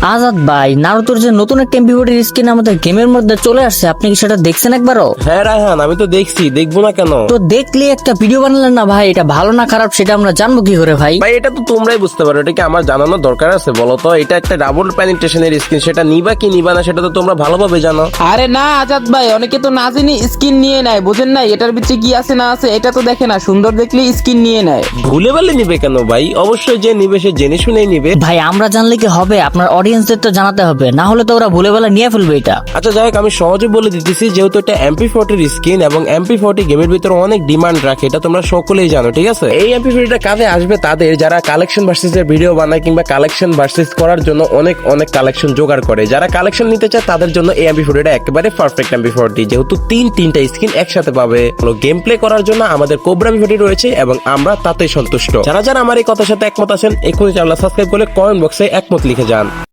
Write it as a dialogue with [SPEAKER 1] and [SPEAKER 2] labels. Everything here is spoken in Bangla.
[SPEAKER 1] আজাদ ভাই, নারুতোর যে নতুন একটা এমপি40 স্কিন আমাদের গেমের মধ্যে চলে আসছে, আপনি কি সেটা দেখছেন একবারও?
[SPEAKER 2] হ্যাঁ রায়হান, আমি তো দেখছি, দেখবো না কেন?
[SPEAKER 1] তো দেখলে একটা ভিডিও বানালেন না ভাই, এটা ভালো না খারাপ সেটা আমরা জানবো কি করে ভাই?
[SPEAKER 2] ভাই এটা তো তোমরাই বুঝতে পারো, এটা কি আমার জানানোর দরকার আছে বলো তো? এটা একটা ডাবল পেনিট্রেশনের স্কিন, সেটা নিবা কি নিবা না সেটা তো তোমরা ভালোভাবে জানো।
[SPEAKER 3] আরে না আজাদ ভাই, অনেকে তো না জেনে স্কিন নিয়ে নেয়, বুঝেন নাই? এটার ভিতরে কি আছে না আছে এটা তো দেখে না, সুন্দর দেখলে স্কিন নিয়ে নেয়।
[SPEAKER 2] ভুলে বলে নিবে কেন ভাই? অবশ্যই যে নিবে সে জেনে শুনেই নিবে।
[SPEAKER 1] ভাই আমরা জানলে কি হবে, আপনার অডিয়েন্সদের তো জানাতে হবে, না হলে তো ওরা ভুলে বেলা নিয়ে ফেলবে এটা।
[SPEAKER 2] আচ্ছা যাই হোক, আমি সহজে বলে দিতেছি, যেহেতু এটা MP40 স্কিন এবং MP40 গেমের ভিতরে অনেক ডিমান্ড রাখে, এটা তোমরা সকলেই জানো, ঠিক আছে? এই MP40টা কাজে আসবে তাদের যারা কালেকশন ভার্সেস এর ভিডিও বানায় কিংবা কালেকশন ভার্সেস করার জন্য অনেক অনেক কালেকশন জোগাড় করে। যারা কালেকশন নিতে চায় তাদের জন্য এই MP40টা একেবারে পারফেক্ট MP40, যেহেতু তিনটা স্কিন একসাথে পাবে। গেম প্লে করার জন্য আমাদের কোবরা MP40 রয়েছে এবং আমরা তাতেই সন্তুষ্ট। যারা যারা আমার এই কথার সাথে একমত আছেন, এক্ষুনি চ্যানেল সাবস্ক্রাইব করে কমেন্ট বক্সে একমত লিখে যান।